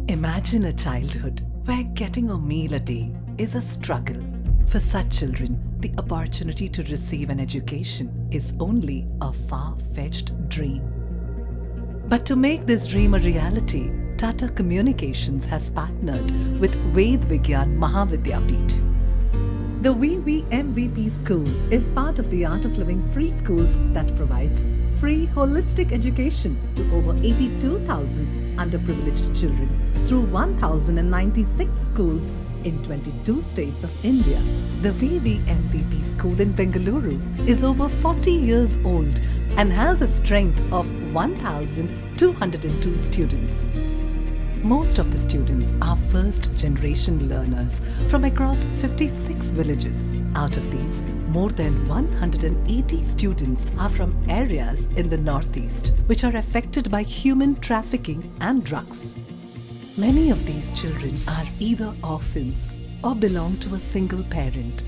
Imagine a childhood where getting a meal a day is a struggle. For such children, the opportunity to receive an education is only a far-fetched dream. But to make this dream a reality, Tata Communications has partnered with Vigyan Maha Peeth. The VVMVP school is part of the Artofliving free schools that provides free holistic education to over 82,000 underprivileged children through 1,096 schools in 22 states of India. The VVMVP school in Bengaluru is over 40 years old and has a strength of 1,202 students. Most of the students are first-generation learners from across 56 villages. Out of these, more than 180 students are from areas in the northeast, which are affected by human trafficking and drugs. Many of these children are either orphans or belong to a single parent.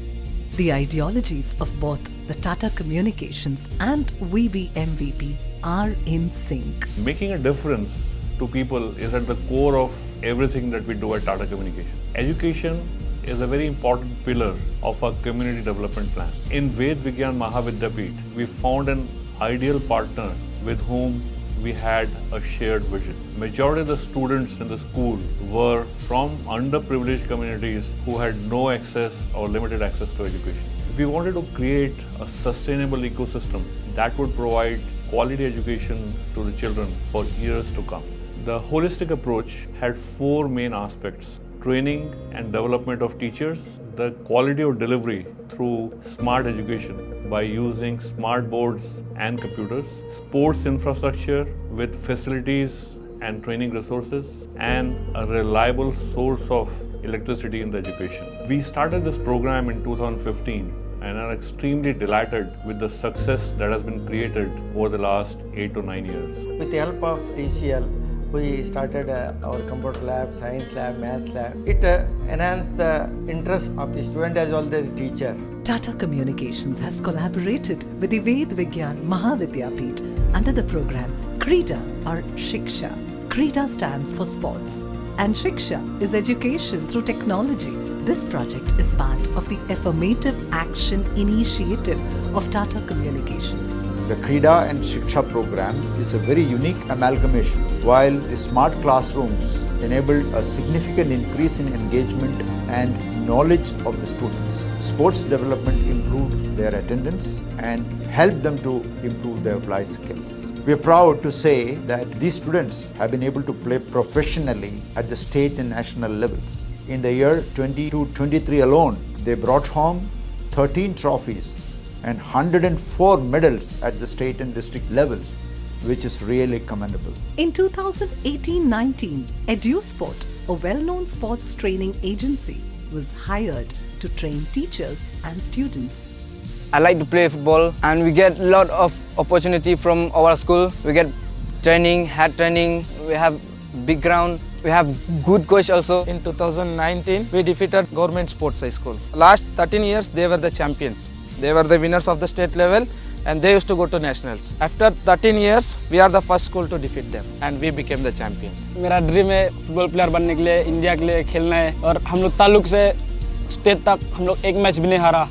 The ideologies of both the Tata Communications and VVMVP are in sync. Making a difference to people is at the core of everything that we do at Tata Communications. Education is a very important pillar of our community development plan. In Vigyan Maha Peeth, we found an ideal partner with whom we had a shared vision. Majority of the students in the school were from underprivileged communities who had no access or limited access to education. We wanted to create a sustainable ecosystem that would provide quality education to the children for years to come. The holistic approach had four main aspects: training and development of teachers, the quality of delivery through smart education by using smart boards and computers, sports infrastructure with facilities and training resources, and a reliable source of electricity in the education. We started this program in 2015 and are extremely delighted with the success that has been created over the last 8 to 9 years. With the help of TCL, we started our computer lab, science lab, math lab. It enhanced the interest of the student as well as the teacher. Tata Communications has collaborated with the Vigyan Maha Peeth under the program Kreeda or Shiksha. Kreeda stands for sports and Shiksha is education through technology. This project is part of the Affirmative Action Initiative of Tata Communications. The Kreeda and Shiksha program is a very unique amalgamation. While the smart classrooms enabled a significant increase in engagement and knowledge of the students, sports development improved their attendance and helped them to improve their life skills. We are proud to say that these students have been able to play professionally at the state and national levels. In the year 22-23 alone, they brought home 13 trophies and 104 medals at the state and district levels, which is really commendable. In 2018-19, EduSport, a well-known sports training agency, was hired to train teachers and students. I like to play football and we get a lot of opportunity from our school. We get training, head training, we have big ground, we have good coach also. In 2019, we defeated Government Sports High School. Last 13 years, they were the champions. They were the winners of the state level and they used to go to nationals. After 13 years, we are the first school to defeat them and we became the champions. मेरा dream है football player बनने के लिए, India के लिए खेलना है और हम लोग ताल्लुक से स्टेट तक हम लोग एक मैच भी नहीं हारा.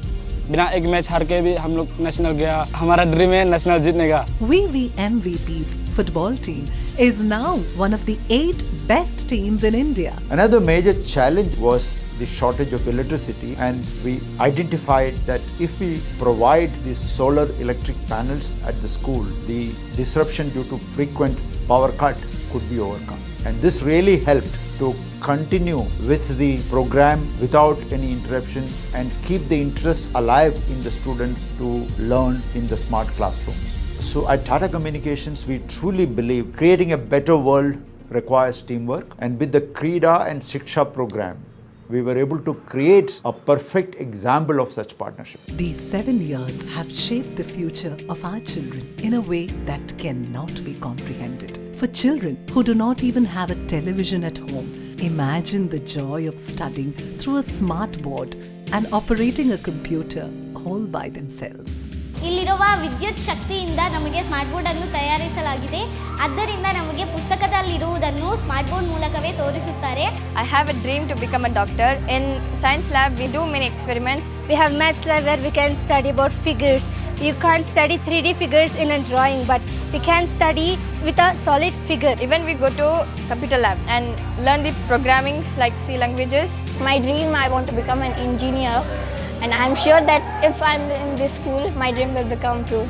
बिना एक मैच हार के भी हम लोग नेशनल गया. हमारा ड्रीम है नेशनल जीतने का. VVMVP's football team is now one of the 8 best teams in India. Another major challenge was the shortage of electricity, and we identified that if we provide these solar electric panels at the school, the disruption due to frequent power cut could be overcome. And this really helped to continue with the program without any interruption and keep the interest alive in the students to learn in the smart classrooms. So at Tata Communications, we truly believe creating a better world requires teamwork, and with the Kreeda and Shiksha program, we were able to create a perfect example of such partnership. These 7 years have shaped the future of our children in a way that cannot be comprehended. For children who do not even have a television at home, imagine the joy of studying through a smart board and operating a computer all by themselves. ಇಲ್ಲಿರುವ ವಿದ್ಯುತ್ ಶಕ್ತಿಯಿಂದ ನಮಗೆ smart board ಅನ್ನು ತಯಾರಿಸಲಾಗಿದೆ. ಆದ್ದರಿಂದ ನಮಗೆ ಪುಸ್ತಕದಲ್ಲಿರುವುದನ್ನು smart board ಮೂಲಕವೇ ತೋರಿಸುತ್ತಾರೆ. I have a dream to become a doctor. In science lab we do many experiments. We have maths lab where we can study about figures. You can't study 3D figures in a drawing, but we can study with a solid figure. Even we go to computer lab and learn the programmings like C languages. My dream, I want to become an engineer, and I'm sure that if I'm in this school, my dream will become true.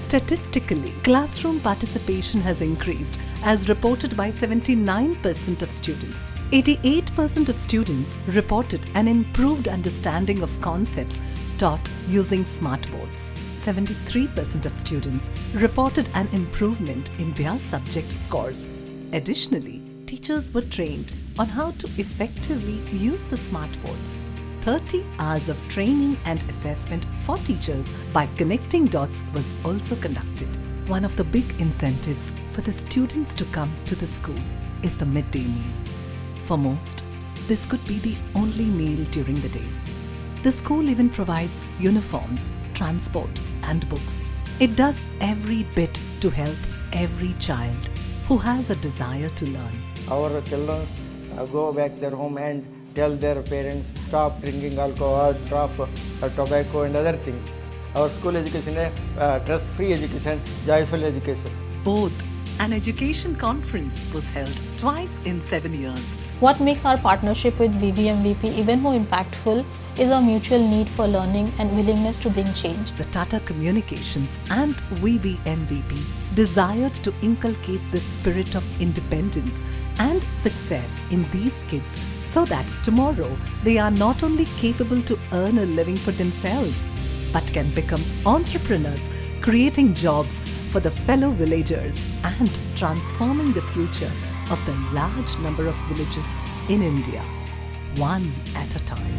Statistically, classroom participation has increased as reported by 79% of students. 88% of students reported an improved understanding of concepts taught using smart boards. 73% of students reported an improvement in their subject scores. Additionally, teachers were trained on how to effectively use the smart boards. 30 hours of training and assessment for teachers by connecting dots was also conducted. One of the big incentives for the students to come to the school is the midday meal. For most, this could be the only meal during the day. The school even provides uniforms, transport, and books. It does every bit to help every child who has a desire to learn. Our children go back their home and tell their parents stop drinking alcohol, stop tobacco and other things. Our school education is stress-free education, joyful education. Both. An education conference was held twice in 7 years. What makes our partnership with VVMVP even more impactful is our mutual need for learning and willingness to bring change. The Tata Communications and VVMVP desired to inculcate the spirit of independence and success in these kids so that tomorrow they are not only capable to earn a living for themselves but can become entrepreneurs, creating jobs for the fellow villagers and transforming the future of the large number of villages in India, one at a time.